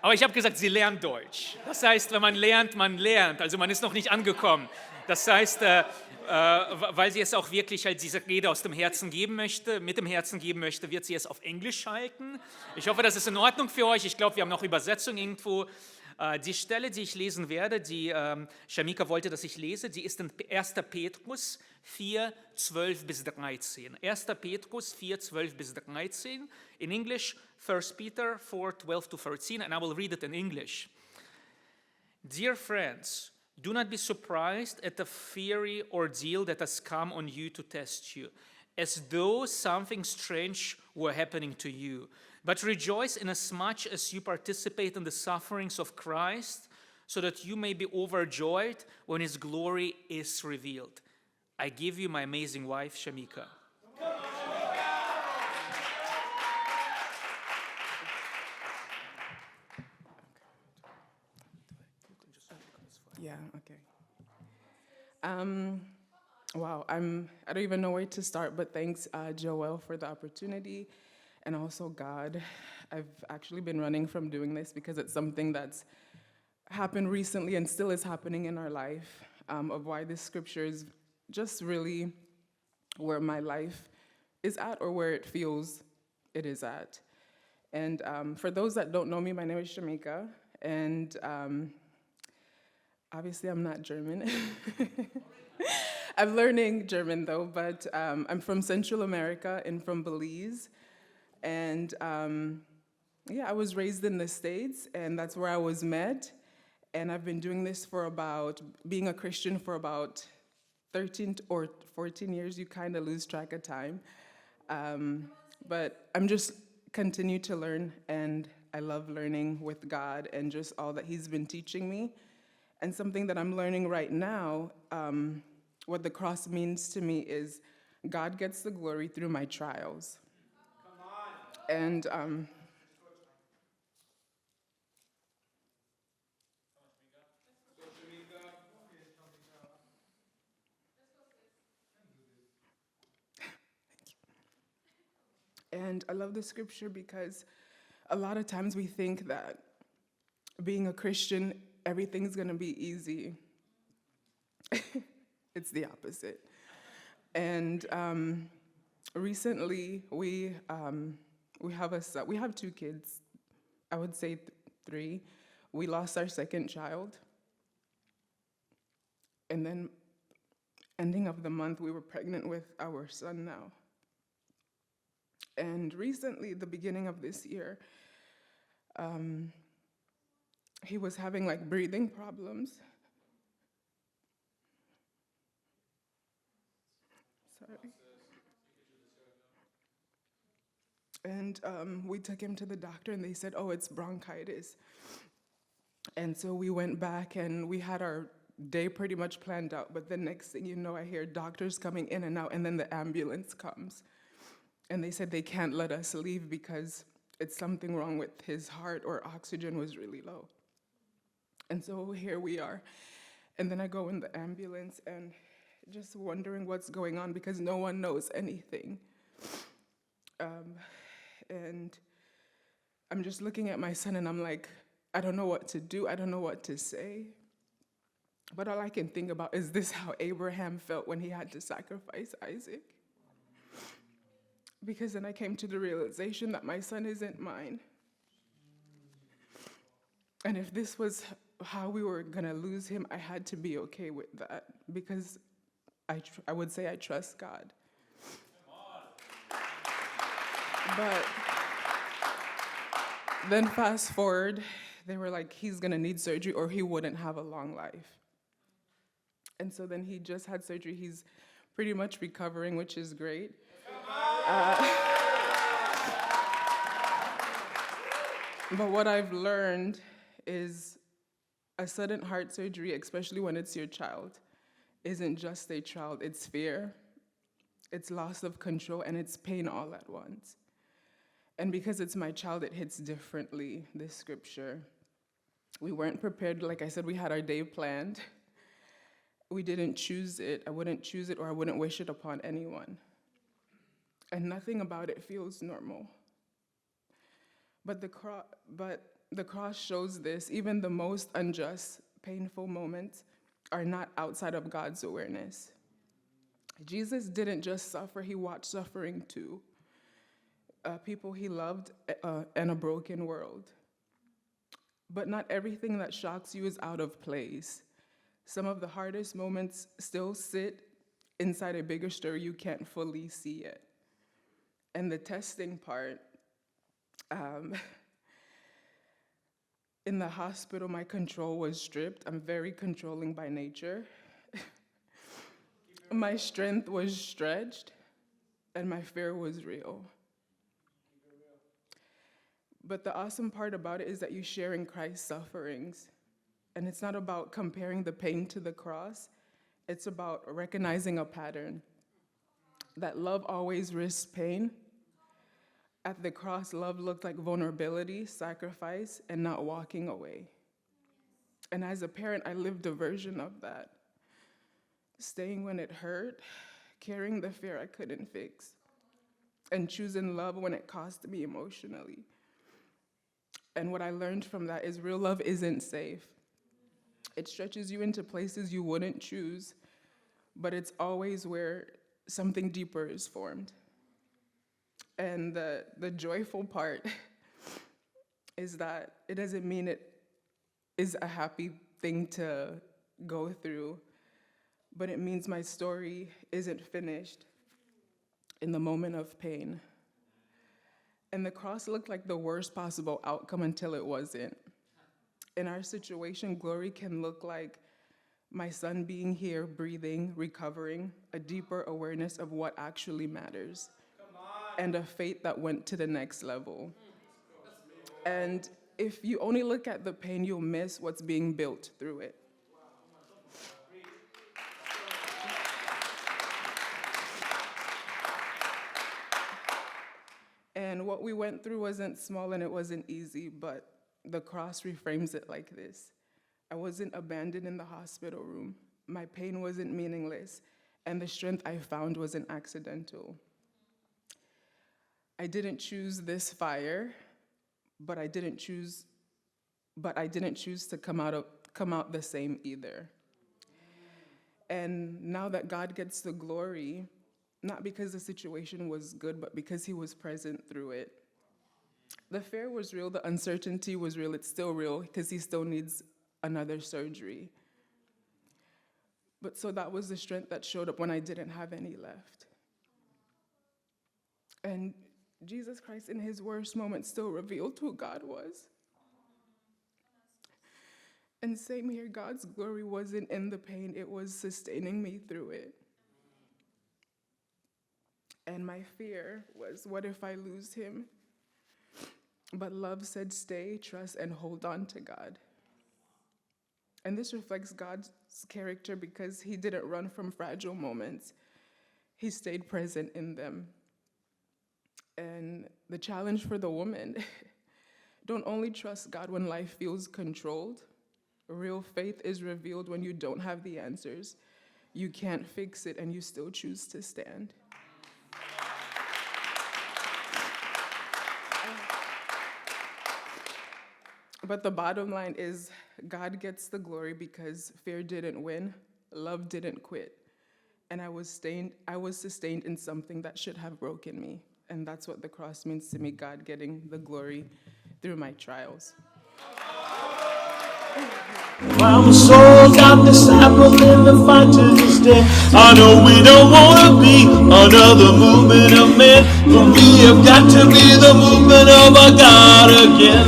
Aber ich habe gesagt, sie lernt Deutsch. Das heißt, wenn man lernt. Also man ist noch nicht angekommen. Das heißt, weil sie es auch wirklich halt diese Rede aus dem Herzen geben möchte, mit dem Herzen geben möchte, wird sie es auf Englisch halten. Ich hoffe, das ist in Ordnung für euch. Ich glaube, wir haben noch Übersetzung irgendwo. Die Stelle, die ich lesen werde, die Shamika wollte, dass ich lese, die ist in 1. Petrus 4, 12 bis 13. 1. Petrus 4, 12 bis 13. In English, 1 Peter 4, 12 to 13, and I will read it in English. Dear friends, do not be surprised at the fiery ordeal that has come on you to test you, as though something strange were happening to you. But rejoice inasmuch as you participate in the sufferings of Christ, so that you may be overjoyed when his glory is revealed. I give you my amazing wife, Shamika. Yeah, okay. Wow, I don't even know where to start, but thanks, Joel, for the opportunity, and also God. I've actually been running from doing this because it's something that's happened recently and still is happening in our life, of why this scripture is just really where my life is at, or where it feels it is at. And for those that don't know me, my name is Shamika, and obviously I'm not German. I'm learning German though, but I'm from Central America and from Belize. And yeah, I was raised in the States, and that's where I was met. And I've been doing this being a Christian for about 13 or 14 years. You kind of lose track of time. But I'm just continue to learn, and I love learning with God and just all that he's been teaching me. And something that I'm learning right now, what the cross means to me is God gets the glory through my trials. And and I love the scripture because a lot of times we think that being a Christian, everything's gonna be easy. It's the opposite. And recently, we have 2 kids. I would say 3. We lost our second child, and then ending of the month, we were pregnant with our son now. And recently, the beginning of this year, he was having like breathing problems. Sorry. And we took him to the doctor, and they said, oh, it's bronchitis. And so we went back, and we had our day pretty much planned out. But the next thing you know, I hear doctors coming in and out, and then the ambulance comes. And they said they can't let us leave because it's something wrong with his heart, or oxygen was really low. And so here we are. And then I go in the ambulance and just wondering what's going on because no one knows anything. And I'm just looking at my son, and I'm like, I don't know what to do. I don't know what to say. But all I can think about is this how Abraham felt when he had to sacrifice Isaac? Because then I came to the realization that my son isn't mine. And if this was how we were gonna lose him, I had to be okay with that because I would say I trust God. But then fast forward, they were like, he's gonna need surgery or he wouldn't have a long life. And so then he just had surgery. He's pretty much recovering, which is great. But what I've learned is a sudden heart surgery, especially when it's your child, isn't just a child, it's fear, it's loss of control, and it's pain all at once. And because it's my child, it hits differently, this scripture. We weren't prepared. Like I said, we had our day planned. We didn't choose it. I wouldn't choose it, or I wouldn't wish it upon anyone. And nothing about it feels normal. But the cross shows this. Even the most unjust, painful moments are not outside of God's awareness. Jesus didn't just suffer, he watched suffering too. People he loved and a broken world. But not everything that shocks you is out of place. Some of the hardest moments still sit inside a bigger story you can't fully see yet. And the testing part, in the hospital, my control was stripped. I'm very controlling by nature. My strength was stretched, and my fear was real. But the awesome part about it is that you share in Christ's sufferings. And it's not about comparing the pain to the cross. It's about recognizing a pattern. That love always risks pain. At the cross, love looked like vulnerability, sacrifice, and not walking away. And as a parent, I lived a version of that. Staying when it hurt, carrying the fear I couldn't fix, and choosing love when it cost me emotionally. And what I learned from that is real love isn't safe. It stretches you into places you wouldn't choose, but it's always where something deeper is formed. And the joyful part is that it doesn't mean it is a happy thing to go through, but it means my story isn't finished in the moment of pain. And the cross looked like the worst possible outcome until it wasn't. In our situation, glory can look like my son being here, breathing, recovering, a deeper awareness of what actually matters, and a faith that went to the next level. And if you only look at the pain, you'll miss what's being built through it. And what we went through wasn't small and it wasn't easy, but the cross reframes it like this. I wasn't abandoned in the hospital room. My pain wasn't meaningless, and the strength I found wasn't accidental. I didn't choose this fire, but I didn't choose to come out the same either. And now that God gets the glory, not because the situation was good, but because he was present through it. The fear was real, the uncertainty was real, it's still real because he still needs another surgery. But so that was the strength that showed up when I didn't have any left. And Jesus Christ in his worst moment still revealed who God was. And same here, God's glory wasn't in the pain, it was sustaining me through it. And my fear was, what if I lose him? But love said, stay, trust, and hold on to God. And this reflects God's character because he didn't run from fragile moments. He stayed present in them. And the challenge for the woman, don't only trust God when life feels controlled. Real faith is revealed when you don't have the answers. You can't fix it, and you still choose to stand. But the bottom line is God gets the glory because fear didn't win, love didn't quit, and I was sustained in something that should have broken me. And that's what the cross means to me, God getting the glory through my trials. I'm a sold out disciple in the fight to this day. I know we don't want to be another movement of men, but we have got to be the movement of our God again.